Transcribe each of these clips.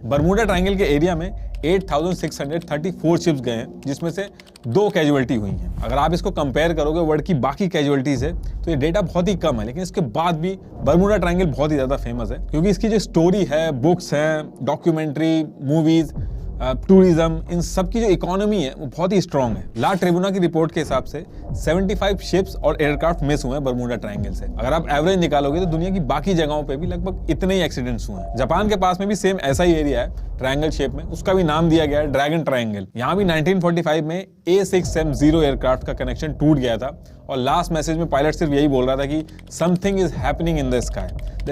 Bermuda triangle के area में 8,634 ships गए हैं, जिसमें से 2 कैजुअलिटी हुई हैं। अगर आप इसको कंपेयर करोगे वर्ल्ड की बाकी कैजुअलिटी से तो ये डेटा बहुत ही कम है, लेकिन इसके बाद भी बरमूडा ट्रायंगल बहुत ही ज्यादा फेमस है क्योंकि इसकी जो स्टोरी है, बुक्स हैं, डॉक्यूमेंट्री, मूवीज, टूरिज्म, इन सब की जो इकोनॉमी है वो बहुत ही स्ट्रांग है। ला ट्रिब्यूना की रिपोर्ट के हिसाब से 75 शिप्स और एयरक्राफ्ट मिस हुए हैं बरमूडा ट्रायंगल से। अगर आप एवरेज निकालोगे तो दुनिया की बाकी जगहों पे भी लगभग इतने ही एक्सीडेंट्स हुए हैं। जापान के पास में भी सेम ऐसा ही एरिया है ट्रायंगल शेप में, उसका भी नाम दिया गया है ड्रैगन ट्रायंगल। यहाँ भी 1945 में A6M0 एयरक्राफ्ट का कनेक्शन टूट गया था और लास्ट मैसेज में पायलट सिर्फ यही बोल रहा था कि something is happening in the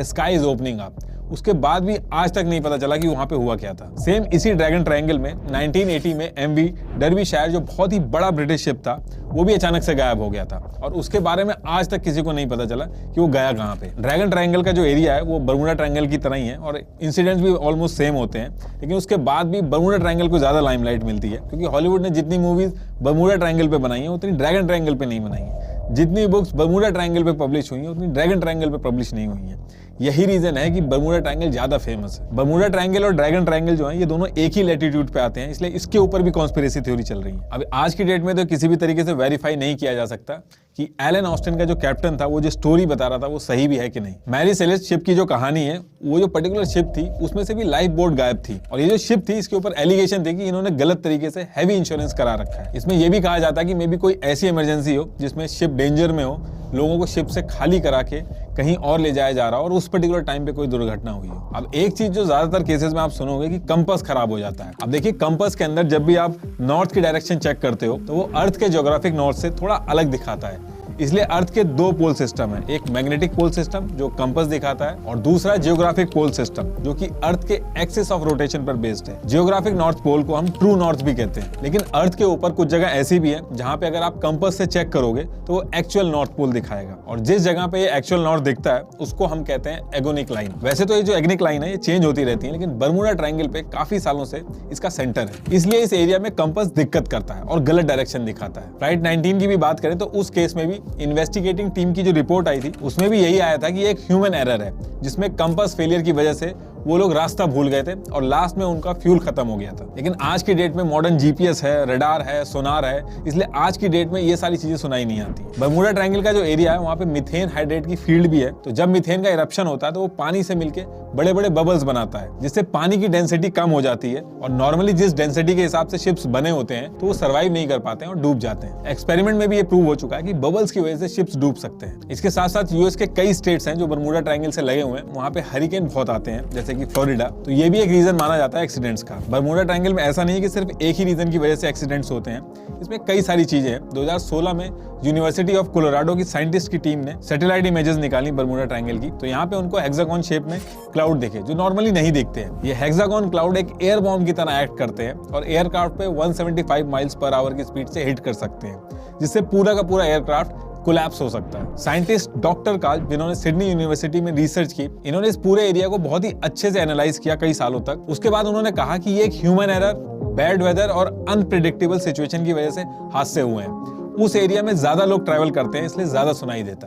sky is opening up. उसके बाद भी आज तक नहीं पता चला कि वहां पे हुआ क्या था। सेम इसी ड्रैगन ट्रायंगल में 1980 में MV डर्बीशायर, जो बहुत ही बड़ा ब्रिटिश शिप था, वो भी अचानक से गायब हो गया था और उसके बारे में आज तक किसी को नहीं पता चला कि वो गया कहाँ पे। ड्रैगन ट्रायंगल का जो एरिया है वो बरमूडा ट्रायंगल की तरह ही है और इंसिडेंट्स भी ऑलमोस्ट सेम होते हैं, लेकिन उसके बाद भी बरमूडा ट्रायंगल को ज्यादा लाइमलाइट मिलती है क्योंकि हॉलीवुड ने जितनी मूवीज बरमूडा ट्रायंगल पे बनाई है उतनी ड्रैगन ट्रायंगल पे नहीं बनाई है। जितनी बुक्स बरमूडा ट्रायंगल पे पब्लिश हुई हैं उतनी ड्रैगन ट्रायंगल पे पब्लिश नहीं हुई हैं। यही रीजन है कि बरमूडा ट्रायंगल ज्यादा फेमस है। बरमूडा ट्रायंगल और ड्रैगन ट्रायंगल जो है ये दोनों एक ही लैटिट्यूड पे आते हैं, इसलिए इसके ऊपर भी कॉन्स्पिरेसी थ्योरी चल रही है। अब आज की डेट में तो किसी भी तरीके से वेरीफाई नहीं किया जा सकता कि एलन ऑस्टिन का जो कैप्टन था वो जो स्टोरी बता रहा था वो सही भी है कि नहीं। मैरी सेलेस्ट शिप की जो कहानी है, वो जो पर्टिकुलर शिप थी उसमें से भी लाइफ बोट गायब थी और ये जो शिप थी इसके ऊपर एलिगेशन थे कि इन्होंने गलत तरीके से हैवी इंश्योरेंस करा रखा है। इसमें यह भी कहा जाता है कि मे बी कोई ऐसी इमरजेंसी हो जिसमें शिप डेंजर में हो, लोगों को शिप से खाली करा के कहीं और ले जाया जा रहा हो और उस पर्टिकुलर टाइम पे कोई दुर्घटना हुई हो। अब एक चीज जो ज्यादातर केसेस में आप सुनोगे कि कंपास खराब हो जाता है। अब देखिए, कंपास के अंदर जब भी आप नॉर्थ की डायरेक्शन चेक करते हो तो वो अर्थ के ज्योग्राफिक नॉर्थ से थोड़ा अलग दिखाता है। इसलिए अर्थ के 2 पोल सिस्टम है, एक मैग्नेटिक पोल सिस्टम जो कंपास दिखाता है और दूसरा जियोग्राफिक पोल सिस्टम जो कि अर्थ के एक्सिस ऑफ रोटेशन पर बेस्ड है। जियोग्राफिक नॉर्थ पोल को हम ट्रू नॉर्थ भी कहते हैं, लेकिन अर्थ के ऊपर कुछ जगह ऐसी भी है जहां पे अगर आप कंपास से चेक करोगे तो वो एक्चुअल नॉर्थ पोल दिखाएगा और जिस जगह पे ये एक्चुअल नॉर्थ दिखता है उसको हम कहते हैं एगोनिक लाइन। वैसे तो ये जो एगोनिक लाइन है ये चेंज होती रहती है, लेकिन बरमूडा ट्रायंगल पे काफी सालों से इसका सेंटर है, इसलिए इस एरिया में कंपास दिक्कत करता है और गलत डायरेक्शन दिखाता है। फ्लाइट 19 की भी बात करें तो उस केस में भी इन्वेस्टिगेटिंग टीम की जो रिपोर्ट आई थी उसमें भी यही आया था कि एक ह्यूमन एरर है जिसमें कंपास फेलियर की वजह से वो लोग रास्ता भूल गए थे और लास्ट में उनका फ्यूल खत्म हो गया था। लेकिन आज की डेट में मॉडर्न जीपीएस है, रडार है, सोनार है, इसलिए आज की डेट में ये सारी चीजें सुनाई नहीं आती। बरमूडा ट्रायंगल का जो एरिया है वहाँ पे मिथेन हाइड्रेट की फील्ड भी है, तो जब मिथेन का इरप्शन होता है तो वो पानी से मिलके बड़े बड़े बबल्स बनाता है जिससे पानी की डेंसिटी कम हो जाती है और नॉर्मली जिस डेंसिटी के हिसाब से शिप्स बने होते हैं तो वो सर्वाइव नहीं कर पाते हैं और डूब जाते हैं। एक्सपेरिमेंट में भी ये प्रूव हो चुका है कि बबल्स की वजह से शिप्स डूब सकते हैं। इसके साथ साथ यूएस के कई स्टेट्स हैं जो बरमूडा ट्रायंगल से लगे हुए हैं, वहाँ पे हरिकेन बहुत आते हैं जैसे कि फ्लोरिडा, तो ये भी एक रीजन माना जाता है एक्सीडेंट्स का। बरमूडा ट्रायंगल में ऐसा नहीं है कि सिर्फ एक ही रीजन की वजह से एक्सीडेंट्स होते हैं, इसमें कई सारी चीजें हैं। 2016 में यूनिवर्सिटी ऑफ कोलोराडो की साइंटिस्ट की टीम ने सैटेलाइट इमेजेस निकाली बरमूडा ट्रायंगल की, तो यहाँ पे उनको हेक्सागोन शेप में क्लाउड दिखे जो नॉर्मली नहीं दिखते हैं। ये हेक्सागोन क्लाउड एक एयर बॉम्ब की तरह एक्ट करते हैं और एयरक्राफ्ट पे 175 माइल्स पर आवर की स्पीड से हिट कर सकते हैं, जिससे पूरा का पूरा एयरक्राफ्ट कोलैप्स हो सकता है। साइंटिस्ट डॉक्टर काल, जिन्होंने सिडनी यूनिवर्सिटी में रिसर्च की, इन्होंने इस पूरे एरिया को बहुत ही अच्छे से एनालाइज किया कई सालों तक। उसके बाद उन्होंने कहा कि ये एक ह्यूमन एरर, बैड वेदर और अनप्रेडिक्टेबल सिचुएशन की वजह से हादसे हुए हैं। उस एरिया में ज्यादा लोग ट्रैवल करते हैं इसलिए ज्यादा सुनाई देता है।